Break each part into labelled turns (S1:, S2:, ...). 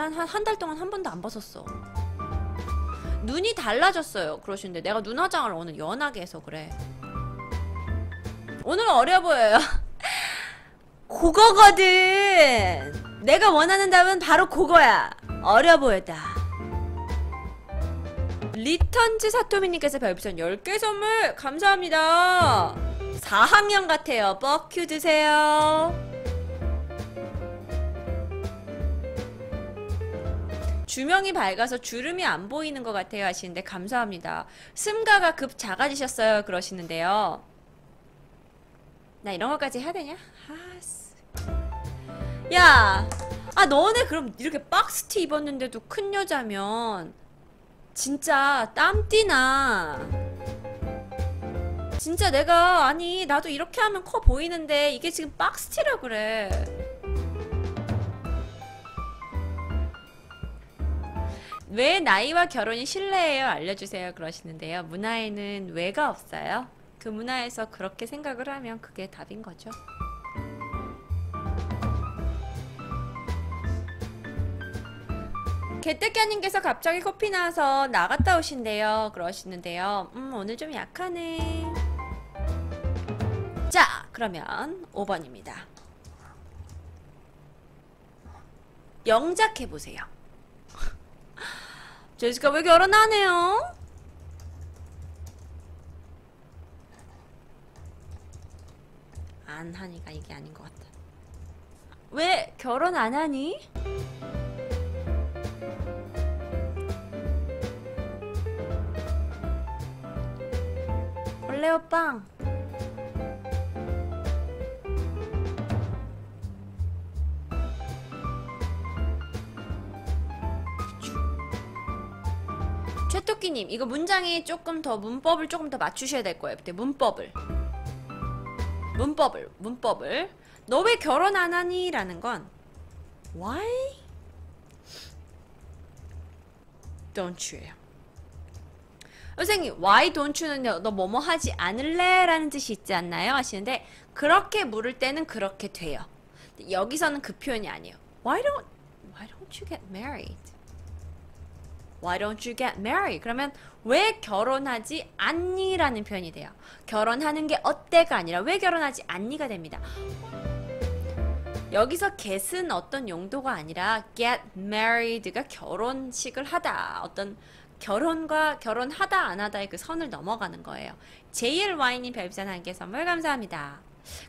S1: 난 한 달 동안 한 번도 안 벗었어. 눈이 달라졌어요. 그러시는데 내가 눈 화장을 오늘 연하게 해서 그래. 오늘 어려 보여요. 그거거든. 내가 원하는 답은 바로 그거야. 어려 보였다. 리턴즈 사토미님께서 별풍선 10개 선물 감사합니다. 4학년 같아요. 뻑큐 드세요. 주명이 밝아서 주름이 안 보이는 것 같아요 하시는데 감사합니다. 승가가 급 작아지셨어요 그러시는데요. 나 이런 것까지 해야 되냐? 야, 너네 그럼 이렇게 박스티 입었는데도 큰 여자면 진짜 땀띠나. 진짜 내가 나도 이렇게 하면 커 보이는데 이게 지금 박스티라 그래. 왜 나이와 결혼이 신뢰예요? 알려주세요 그러시는데요. 문화에는 왜가 없어요. 그 문화에서 그렇게 생각을 하면 그게 답인 거죠. 개떼끼님께서 갑자기 코피 나와서 나갔다 오신대요 그러시는데요. 오늘 좀 약하네. 자 그러면 5번입니다. 영작해보세요. 제시카 왜 결혼 안 해요? 안 하니까 이게 아닌 것 같아. 왜 결혼 안 하니? 올레오빵 최토끼님 이거 문장이 조금 더 문법을 조금 더 맞추셔야 될 거예요. 그때 문법을 너 왜 결혼 안 하니? 라는 건 Why don't you예요. 선생님 Why don't you는 너 뭐뭐 하지 않을래? 라는 뜻이 있지 않나요? 하시는데 그렇게 물을 때는 그렇게 돼요. 여기서는 그 표현이 아니에요. Why don't you get married? Why don't you get married? 그러면 왜 결혼하지 않니? 라는 표현이 돼요. 결혼하는 게 어때가 아니라 왜 결혼하지 않니가 됩니다. 여기서 get은 어떤 용도가 아니라 get married가 결혼식을 하다. 어떤 결혼과 결혼하다 안 하다의 그 선을 넘어가는 거예요. JLY님 별풍선 1개 선물 감사합니다.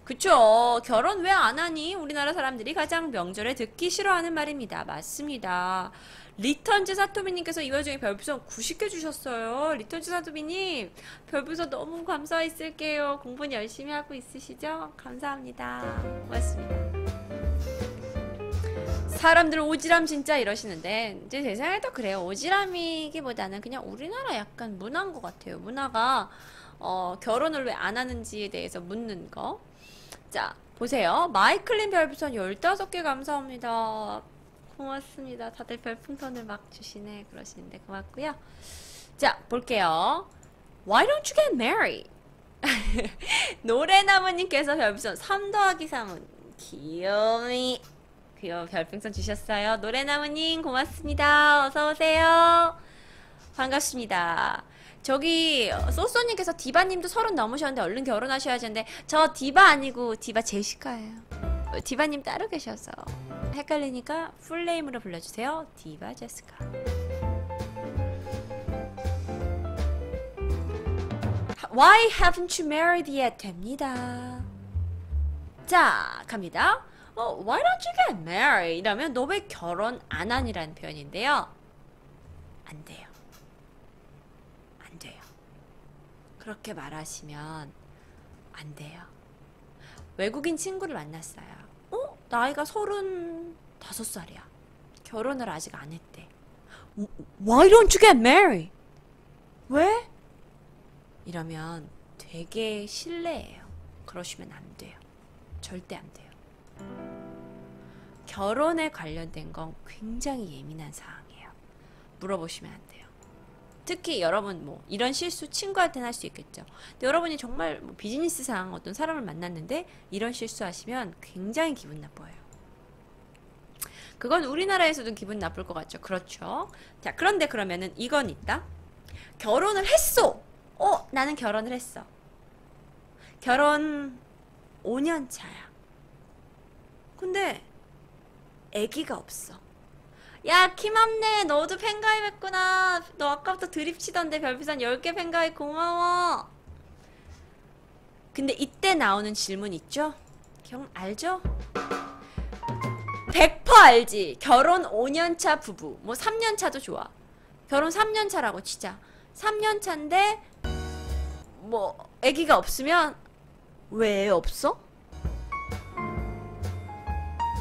S1: 그쵸. 결혼 왜 안 하니? 우리나라 사람들이 가장 명절에 듣기 싫어하는 말입니다. 맞습니다. 리턴즈 사토미님께서 이 와중에 별풍선 90개 주셨어요. 리턴즈 사토미님 별풍선 너무 감사했을게요. 공부는 열심히 하고 있으시죠? 감사합니다. 고맙습니다. 사람들 오지랖 진짜 이러시는데 이제 세상에도 그래요. 오지랖이기보다는 그냥 우리나라 약간 문화인 것 같아요. 문화가 결혼을 왜 안 하는지에 대해서 묻는 거. 자 보세요. 마이클린 별풍선 15개 감사합니다. 고맙습니다. 다들 별풍선을 막 주시네. 그러시는데 고맙고요. 자 볼게요. Why don't you get married? 노래나무님께서 별풍선 3 더하기 3은 귀요미 귀여운 별풍선 주셨어요. 노래나무님 고맙습니다. 어서오세요. 반갑습니다. 저기 소소님께서 디바님도 30 넘으셨는데 얼른 결혼하셔야지 하는데 저 디바 아니고 디바 제시카예요. 디바님 따로 계셔서 헷갈리니까 풀네임으로 불러주세요. 디바 제시카. Why haven't you married yet? 됩니다. 자 갑니다. Why don't you get married? 이러면 너 왜 결혼 안 하니라는 표현인데요. 안 돼요. 안 돼요. 그렇게 말하시면 안 돼요. 외국인 친구를 만났어요. 나이가 35살이야. 결혼을 아직 안 했대. Why don't you get married? 왜? 이러면 되게 실례예요. 그러시면 안 돼요. 절대 안 돼요. 결혼에 관련된 건 굉장히 예민한 사항이에요. 물어보시면 안 돼요. 특히 여러분 뭐 이런 실수 친구한테는 할 수 있겠죠. 근데 여러분이 정말 뭐 비즈니스상 어떤 사람을 만났는데 이런 실수하시면 굉장히 기분 나빠요. 그건 우리나라에서도 기분 나쁠 것 같죠. 그렇죠. 자, 그런데 그러면은 이건 있다. 결혼을 했어. 나는 결혼을 했어. 결혼 5년 차야. 근데 애기가 없어. 야, 키맘네, 너도 팬가입했구나. 너 아까부터 드립치던데 별비상 10개 팬가입 고마워. 근데 이때 나오는 질문 있죠? 알죠? 100% 알지? 결혼 5년 차 부부, 뭐 3년 차도 좋아. 결혼 3년 차라고 치자. 3년 차인데 뭐 아기가 없으면 왜 애 없어?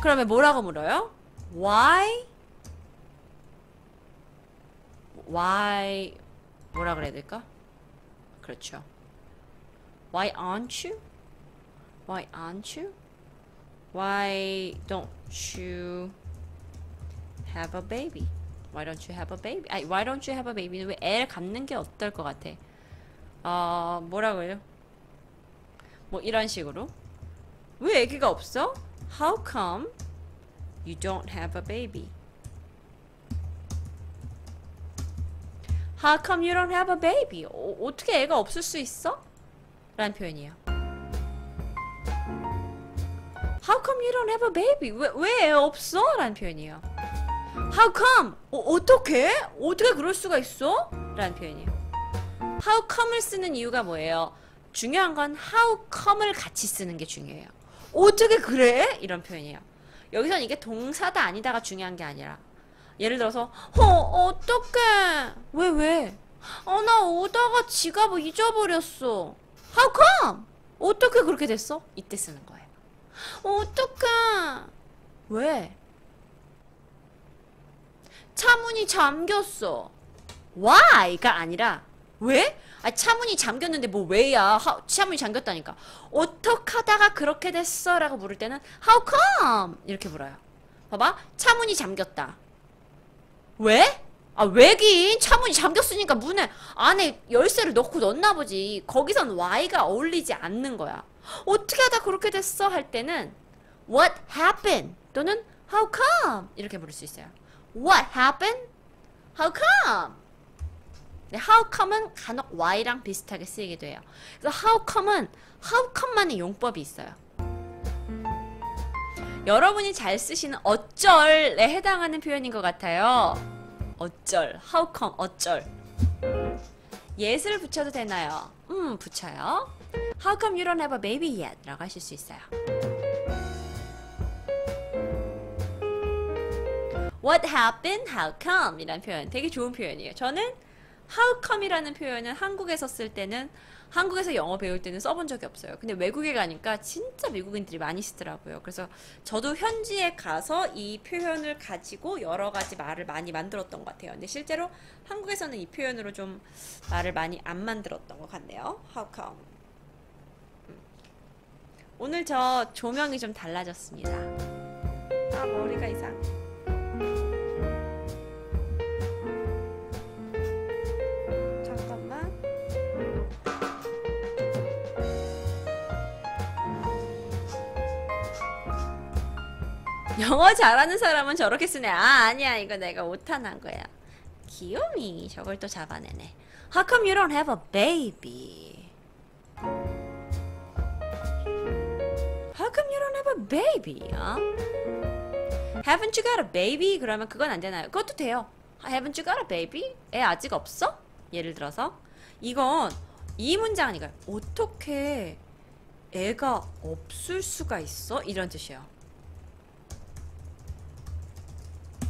S1: 그러면 뭐라고 물어요? Why? Why? 뭐라 그래야 될까? 그렇죠. Why aren't you? Why aren't you? Why don't you have a baby? Why don't you have a baby? 아니, why don't you have a baby는 왜 애를 갖는 게 어떨 것 같아? 뭐라고 해요? 뭐 이런 식으로. 왜 애기가 없어? How come you don't have a baby? How come you don't have a baby? 어떻게 애가 없을 수 있어? 라는 표현이에요. How come you don't have a baby? 왜 애 없어? 라는 표현이에요. How come? 어떻게? 어떻게 그럴 수가 있어? 라는 표현이에요. How come을 쓰는 이유가 뭐예요? 중요한 건 how come을 같이 쓰는 게 중요해요. 어떻게 그래? 이런 표현이에요. 여기선 이게 동사다 아니다가 중요한 게 아니라, 예를 들어서 어떡해? 왜? 나 오다가 지갑을 잊어버렸어. How come? 어떻게 그렇게 됐어? 이때 쓰는 거예요. 어떡해? 왜? 차문이 잠겼어. Why가 아니라 왜? 차문이 잠겼는데 뭐 왜야? 차문이 잠겼다니까. 어떻게 하다가 그렇게 됐어? 라고 물을 때는 How come? 이렇게 물어요. 봐봐. 차문이 잠겼다. 왜? 왜긴 차문이 잠겼으니까 문에 안에 열쇠를 넣고 넣었나 보지. 거기선 why가 어울리지 않는 거야. 어떻게 하다 그렇게 됐어? 할 때는 What happened? 또는 How come? 이렇게 부를 수 있어요. What happened? How come? 네, how come은 간혹 why랑 비슷하게 쓰이기도 해요. 그래서 how come만의 용법이 있어요. 여러분이 잘 쓰시는 어쩔에 해당하는 표현인 것 같아요. 어쩔, how come, 어쩔. yes를 붙여도 되나요? 붙여요. How come you don't have a baby yet? 라고 하실 수 있어요. What happened? How come? 이라는 표현 되게 좋은 표현이에요. 저는 How come이라는 표현은 한국에서 쓸 때는, 한국에서 영어 배울 때는 써본 적이 없어요. 근데 외국에 가니까 진짜 미국인들이 많이 쓰더라고요. 그래서 저도 현지에 가서 이 표현을 가지고 여러 가지 말을 많이 만들었던 것 같아요. 근데 실제로 한국에서는 이 표현으로 좀 말을 많이 안 만들었던 것 같네요. How come? 오늘 저 조명이 좀 달라졌습니다. 머리가 이상. 영어 잘하는 사람은 저렇게 쓰네. 아니야, 이거 내가 오타난 거야. 귀요미 저걸 또 잡아내네. How come you don't have a baby? How come you don't have a baby? Haven't you got a baby? 그러면 그건 안 되나요? 그것도 돼요. Haven't you got a baby? 애 아직 없어? 예를 들어서 이건 이 문장은 이거예요. 어떻게 애가 없을 수가 있어? 이런 뜻이에요.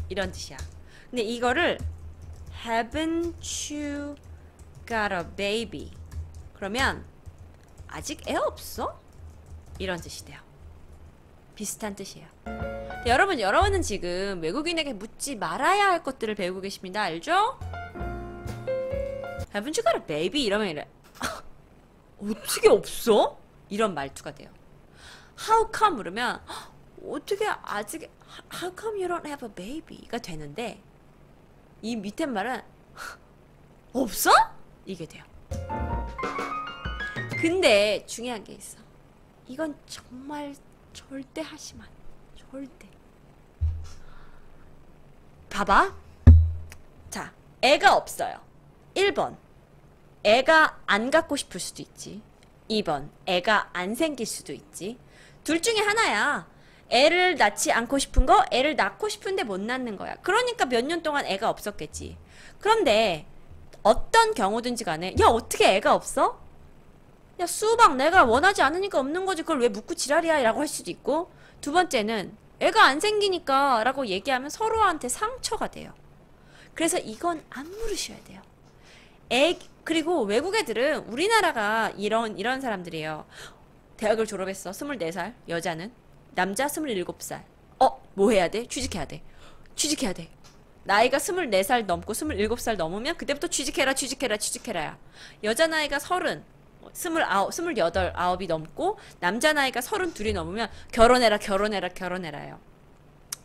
S1: 이런 뜻이야. 근데 이거를 Haven't you got a baby? 그러면 아직 애 없어? 이런 뜻이 돼요. 비슷한 뜻이에요. 여러분은 지금 외국인에게 묻지 말아야 할 것들을 배우고 계십니다. 알죠? Haven't you got a baby? 이러면 이래. 어떻게 없어? 이런 말투가 돼요. How come? 그러면 어떻게 아직 How come you don't have a baby?가 되는데 이 밑에 말은 없어? 이게 돼요. 근데 중요한 게 있어. 이건 정말 절대 하시면 안 돼. 절대. 봐봐. 자, 애가 없어요. 1번. 애가 안 갖고 싶을 수도 있지. 2번. 애가 안 생길 수도 있지. 둘 중에 하나야. 애를 낳지 않고 싶은 거, 애를 낳고 싶은데 못 낳는 거야. 그러니까 몇 년 동안 애가 없었겠지. 그런데 어떤 경우든지 간에 야, 어떻게 애가 없어? 야, 수박 내가 원하지 않으니까 없는 거지. 그걸 왜 묻고 지랄이야? 라고 할 수도 있고, 두 번째는 애가 안 생기니까 라고 얘기하면 서로한테 상처가 돼요. 그래서 이건 안 물으셔야 돼요. 그리고 외국 애들은 우리나라가 이런 사람들이에요. 대학을 졸업했어. 24살. 여자는. 남자 27살. 뭐 해야 돼? 취직해야 돼. 취직해야 돼. 나이가 24살 넘고 27살 넘으면 그때부터 취직해라야. 여자 나이가 30, 28, 9이 넘고 남자 나이가 32이 넘으면 결혼해라요.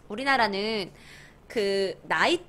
S1: 우리나라는 그 나이